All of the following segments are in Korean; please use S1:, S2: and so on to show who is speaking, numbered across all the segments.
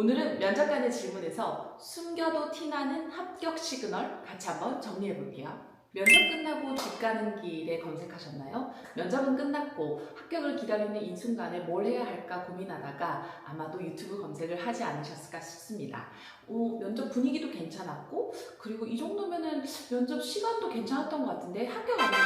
S1: 오늘은 면접관의 질문에서 숨겨도 티나는 합격 시그널 같이 한번 정리해 볼게요. 면접 끝나고 집 가는 길에 검색하셨나요? 면접은 끝났고 합격을 기다리는 이 순간에 뭘 해야 할까 고민하다가 아마도 유튜브 검색을 하지 않으셨을까 싶습니다. 면접 분위기도 괜찮았고 그리고 이 정도면은 면접 시간도 괜찮았던 것 같은데 합격 아닌가?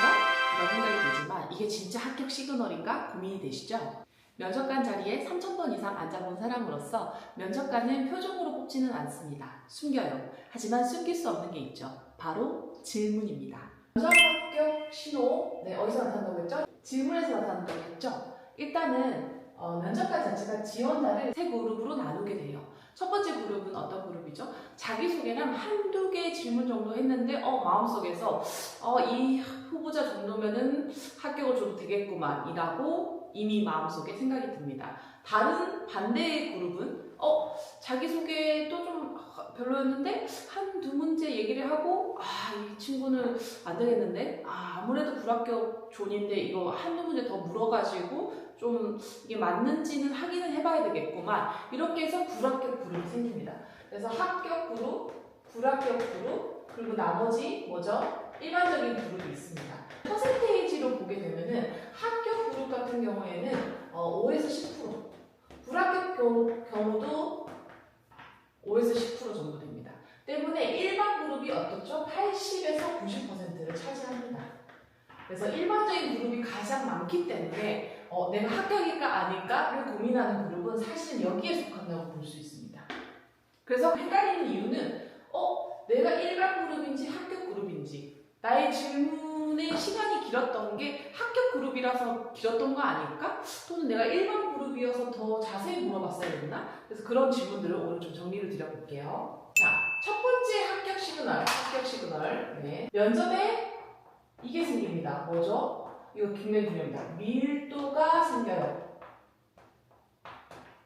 S1: 이런 생각이 들지만 이게 진짜 합격 시그널인가 고민이 되시죠? 면접관 자리에 3,000번 이상 앉아본 사람으로서 면접관은 표정으로 뽑지는 않습니다. 숨겨요. 하지만 숨길 수 없는 게 있죠. 바로 질문입니다. 면접 합격 신호, 어디서 나타난다고 했죠? 질문에서 나타난다고 했죠? 일단은 면접관 자체가 지원자를 세 그룹으로 나누게 돼요. 첫 번째 그룹은 어떤 그룹이죠? 자기소개랑 한두 개 질문 정도 했는데 마음속에서 이 후보자 정도면은 합격을 줘도 되겠구만 이라고 이미 마음속에 생각이 듭니다. 다른 반대의 그룹은 자기소개도 좀 별로였는데 한두 문제 얘기를 하고 이 친구는 안 되겠는데 아무래도 불합격 존인데 이거 한두 문제 더 물어가지고 좀 이게 맞는지는 확인을 해봐야 되겠구만 이렇게 해서 불합격 그룹이 생깁니다. 그래서 합격 그룹, 불합격 그룹 그리고 나머지 일반적인 그룹이 있습니다. 퍼센테이지로 보게 되면은 합격 그룹 같은 경우에는 5에서 10%, 불합격 경우도 5에서 10% 정도 됩니다. 때문에 일반 그룹이 어떻죠? 80에서 90%를 차지합니다. 그래서 일반적인 그룹이 가장 많기 때문에 내가 합격일까 아닐까를 고민하는 그룹은 사실은 여기에 속한다고 볼 수 있습니다. 그래서 헷갈리는 이유는 내가 일반 그룹인지 합격 그룹인지 나의 질문의 시간이 길었던 게 합격 그룹이라서 길었던 거 아닐까? 또는 내가 일반 그룹이어서 더 자세히 물어봤어야 했나? 그래서 그런 질문들을 오늘 좀 정리를 드려볼게요. 자, 첫 번째 합격 시그널. 면접에 이게 생깁니다. 뭐죠? 이거 굉장히 중요합니다. 밀도가 생겨요.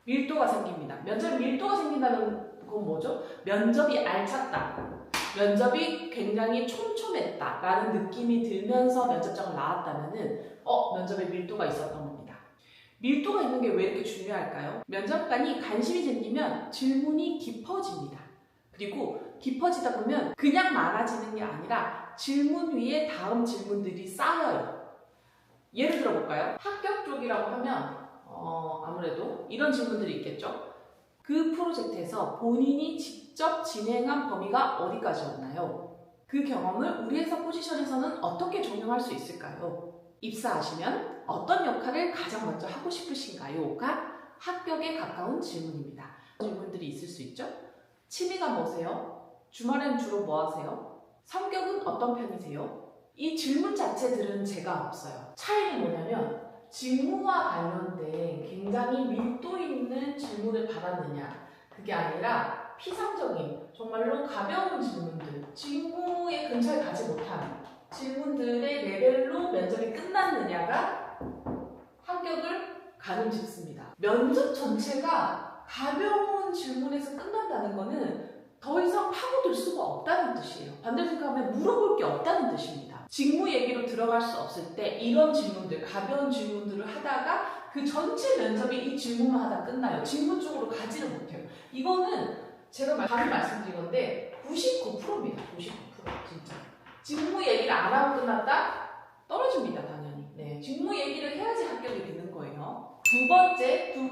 S1: 밀도가 생깁니다. 면접에 밀도가 생긴다는 건 뭐죠? 면접이 알찼다. 면접이 굉장히 촘촘했다 라는 느낌이 들면서 면접장을 나왔다면은 면접에 밀도가 있었던 겁니다. 밀도가 있는 게 왜 이렇게 중요할까요? 면접관이 관심이 생기면 질문이 깊어집니다. 그리고 깊어지다 보면 그냥 많아지는 게 아니라 질문 위에 다음 질문들이 쌓여요. 예를 들어볼까요? 합격 쪽이라고 하면 아무래도 이런 질문들이 있겠죠? 그 프로젝트에서 본인이 직접 진행한 범위가 어디까지였나요? 그 경험을 우리 회사 포지션에서는 어떻게 적용할 수 있을까요? 입사하시면 어떤 역할을 가장 먼저 하고 싶으신가요?가 합격에 가까운 질문입니다. 질문들이 있을 수 있죠? 취미가 뭐세요? 주말엔 주로 뭐 하세요? 성격은 어떤 편이세요? 이 질문 자체들은 제가 없어요. 차이는 뭐냐면 직무와 관련된 굉장히 밀도 있는 질문을 받았느냐 그게 아니라 피상적인 정말로 가벼운 질문들 직무에 근처에 가지 못한 질문들의 레벨로 면접이 끝났느냐가 합격을 가늠짓습니다. 면접 전체가 가벼운 질문에서 끝난다는 거는 더 이상 파고들 수가 없다는 뜻이에요. 반대로 생각하면 물어볼 게 없다는 뜻입니다. 직무 얘기로 들어갈 수 없을 때 이런 질문들, 가벼운 질문들을 하다가 그 전체 면접이 이 질문만 하다 끝나요. 질문 쪽으로 가지를 못해요. 이거는 제가 방금 말씀드린 건데 99%입니다. 99% 진짜. 직무 얘기를 안 하고 끝났다? 떨어집니다. 당연히. 직무 얘기를 해야지 합격이 되는 거예요. 두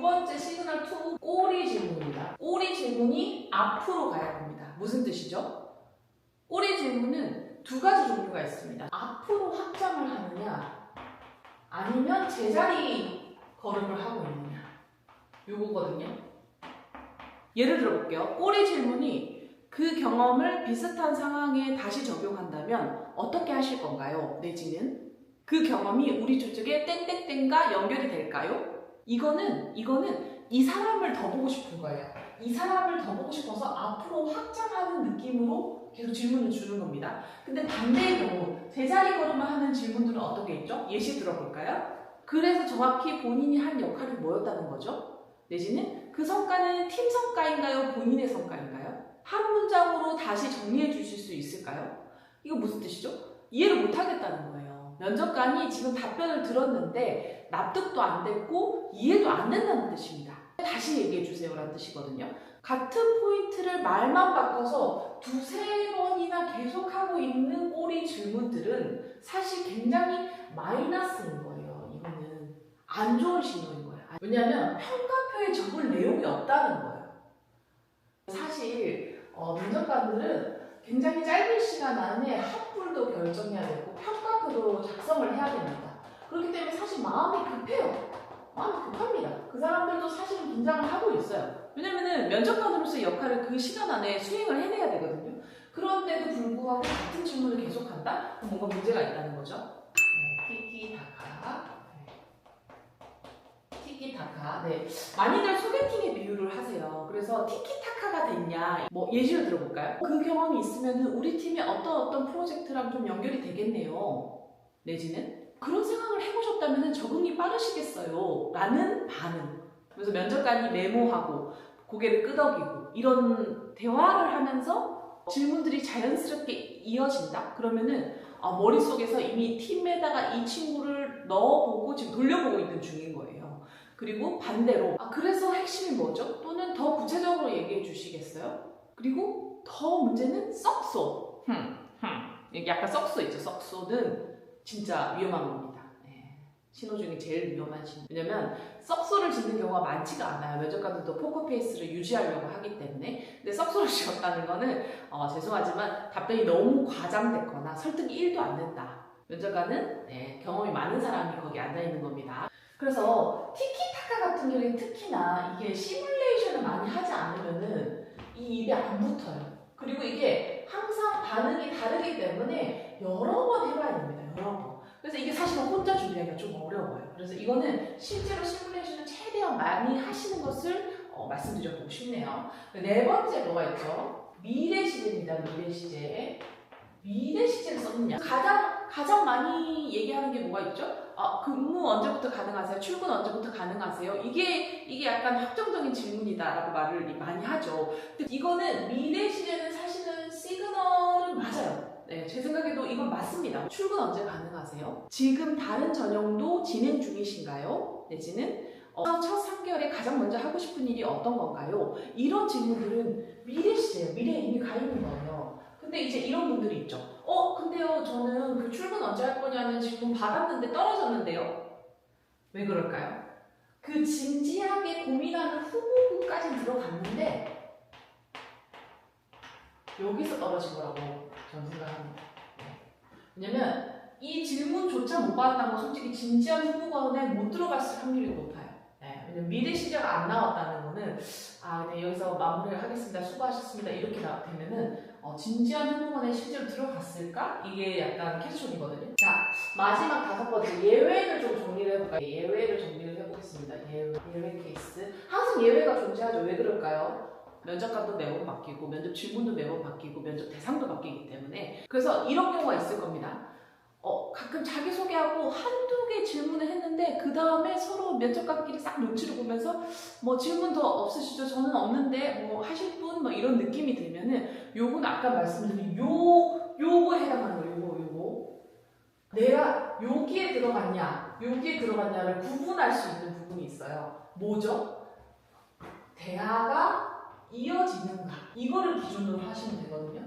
S1: 번째 시그널 2 꼬리 질문입니다. 꼬리 질문이 앞으로 가야 합니다. 무슨 뜻이죠? 꼬리 질문은 두 가지 종류가 있습니다. 앞으로 확장을 하느냐 아니면 제자리 걸음을 하고 있느냐 요거거든요. 예를 들어볼게요. 꼬리 질문이 그 경험을 비슷한 상황에 다시 적용한다면 어떻게 하실 건가요? 내지는 그 경험이 우리 조직에 땡땡땡과 연결이 될까요? 이거는 이 사람을 더 보고 싶은 거예요. 이 사람을 더 보고 싶어서 앞으로 확장하는 느낌으로 계속 질문을 주는 겁니다. 근데 반대의 경우 제자리 걸음을 하는 질문들은 어떤 게 있죠? 예시 들어볼까요? 그래서 정확히 본인이 한 역할이 뭐였다는 거죠? 내지는 그 성과는 팀 성과인가요? 본인의 성과인가요? 한 문장으로 다시 정리해 주실 수 있을까요? 이거 무슨 뜻이죠? 이해를 못 하겠다는 거예요. 면접관이 지금 답변을 들었는데 납득도 안 됐고 이해도 안 된다는 뜻입니다. 다시 얘기해 주세요 라는 뜻이거든요. 같은 포인트를 말만 바꿔서 두세 번이나 계속하고 있는 꼬리 질문들은 사실 굉장히 마이너스인 거예요. 이거는 안 좋은 신호인 거예요. 왜냐하면 평가표에 적을 내용이 없다는 거예요. 사실 면접관들은 굉장히 짧은 시간 안에 합불도 결정해야 되고 평가표도 작성을 해야 됩니다. 그렇기 때문에 사실 마음이 급해요. 마음이 급합니다. 그 사람들도 사실은 긴장을 하고 있어요. 왜냐면은 면접관으로서의 역할을 그 시간 안에 수행을 해내야 되거든요. 그런데도 불구하고 같은 질문을 계속한다? 그럼 뭔가 문제가 있다는 거죠. 티키타카. 티키타카. 네. 많이들 소개팅의 비유를 하세요. 그래서 티키타카가 됐냐? 뭐 예시를 들어볼까요? 그 경험이 있으면 우리 팀의 어떤 프로젝트랑 좀 연결이 되겠네요. 내지는 그런 생각을 해보셨다면 적응이 빠르시겠어요? 라는 반응. 그래서 면접관이 메모하고 고개를 끄덕이고 이런 대화를 하면서 질문들이 자연스럽게 이어진다? 그러면은 머릿속에서 이미 팀에다가 이 친구를 넣어보고 지금 돌려보고 있는 중인 거예요. 그리고 반대로 그래서 핵심이 뭐죠? 또는 더 구체적으로 얘기해 주시겠어요? 그리고 더 문제는 썩소. 약간 썩소 있죠. 썩소는 진짜 위험한 겁니다. 신호 중에 제일 위험한 신호. 왜냐면 썩소를 짓는 경우가 많지가 않아요. 면접관들도 포커페이스를 유지하려고 하기 때문에. 근데 썩소를 지었다는 거는 죄송하지만 답변이 너무 과장됐거나 설득이 1도 안 된다. 면접관은 경험이 많은 사람이 거기 앉아있는 겁니다. 그래서 티키타카 같은 경우에 특히나 이게 시뮬레이션을 많이 하지 않으면은 이 입에 안 붙어요. 그리고 이게 항상 반응이 다르기 때문에 여러 번 해봐야 됩니다. 여러 번. 그래서 이게 사실은 혼자 준비하기가 좀 어려워요. 그래서 이거는 실제로 시뮬레이션을 최대한 많이 하시는 것을 말씀드려보고 싶네요. 네 번째 뭐가 있죠? 미래 시제입니다. 미래 시제. 미래 시제를 썼느냐? 가장 많이 얘기하는 게 뭐가 있죠? 근무 언제부터 가능하세요? 출근 언제부터 가능하세요? 이게 약간 확정적인 질문이다라고 말을 많이 하죠. 근데 이거는 미래 시제는 사실은 시그널은 맞아요. 네, 제 생각에도 이건 맞습니다. 출근 언제 가능하세요? 지금 다른 전형도 진행 중이신가요? 내지는 첫 3개월에 가장 먼저 하고 싶은 일이 어떤 건가요? 이런 질문들은 미래 시제예요. 미래에 이미 가 있는 거예요. 근데 이제 이런 분들이 있죠. 근데요, 저는 그 출근 언제 할 거냐는 질문 받았는데 떨어졌는데요. 왜 그럴까요? 그 진지하게 고민하는 후보군까지 들어갔는데 여기서 떨어진 거라고 저는 생각합니다. 왜냐면 이 질문조차 못 받았다는 건 솔직히 진지한 후보군에 못 들어갔을 확률이 높아요. 왜냐면 미래 시제가 안 나왔다는 거는 네, 여기서 마무리를 하겠습니다. 수고하셨습니다. 이렇게 되면은 진지한 후보군에 실제로 들어갔을까? 이게 약간 캡션이거든요. 자, 마지막 5번째 예외를 좀 정리를 해볼까요? 예외를 정리를 해보겠습니다. 예외 케이스. 항상 예외가 존재하죠. 왜 그럴까요? 면접관도 매번 바뀌고 면접 질문도 매번 바뀌고 면접 대상도 바뀌기 때문에 그래서 이런 경우가 있을 겁니다. 가끔 자기소개하고 한두 개 질문을 했는데 그 다음에 서로 면접관끼리 싹 눈치를 보면서 뭐 질문 더 없으시죠? 저는 없는데 뭐 하실 분? 뭐 이런 느낌이 들면은 요건 아까 말씀드린 요거에 해당하는 거예요. 요거 내가 여기에 들어갔냐 여기에 들어갔냐를 구분할 수 있는 부분이 있어요. 뭐죠? 대화가 이어지는가 이거를 기준으로 하시면 되거든요.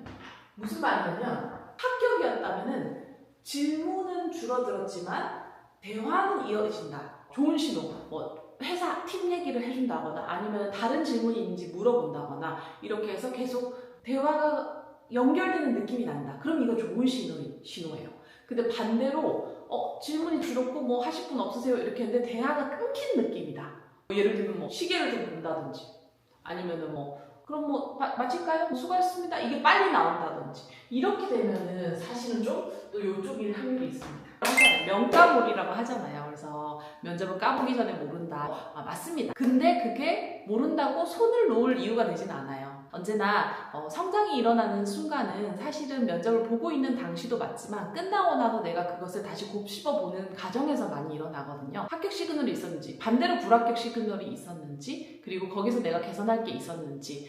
S1: 무슨 말이냐면 합격이었다면은 질문은 줄어들었지만 대화는 이어진다. 좋은 신호. 뭐 회사 팀 얘기를 해준다거나 아니면 다른 질문이 있는지 물어본다거나 이렇게 해서 계속 대화가 연결되는 느낌이 난다. 그럼 이거 좋은 신호예요. 근데 반대로 질문이 줄었고 뭐 하실 분 없으세요? 이렇게 했는데 대화가 끊긴 느낌이다. 예를 들면 뭐 시계를 좀 본다든지 아니면은 그럼 마칠까요? 수고하셨습니다. 이게 빨리 나온다든지 이렇게 되면은 사실은 좀 또 요쪽일 확률이 있습니다. 명까몰이라고 하잖아요. 그래서 면접은 까보기 전에 모른다. 맞습니다. 근데 그게 모른다고 손을 놓을 이유가 되진 않아요. 언제나 성장이 일어나는 순간은 사실은 면접을 보고 있는 당시도 맞지만 끝나고 나서 내가 그것을 다시 곱씹어보는 과정에서 많이 일어나거든요. 합격 시그널이 있었는지, 반대로 불합격 시그널이 있었는지, 그리고 거기서 내가 개선할 게 있었는지,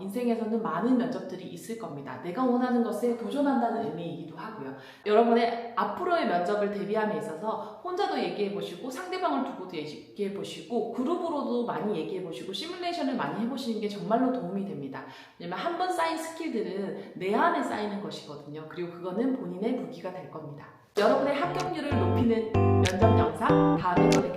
S1: 인생에서는 많은 면접들이 있을 겁니다. 내가 원하는 것에 도전한다는 의미이기도 하고요. 여러분의 앞으로의 면접을 대비함에 있어서 혼자도 얘기해보시고 상대방을 두고도 얘기해보시고 그룹으로도 많이 얘기해보시고 시뮬레이션을 많이 해보시는 게 정말로 도움이 됩니다. 왜냐면 한 번 쌓인 스킬들은 내 안에 쌓이는 것이거든요. 그리고 그거는 본인의 무기가 될 겁니다. 여러분의 합격률을 높이는 면접 영상 다음에 또 뵙겠습니다.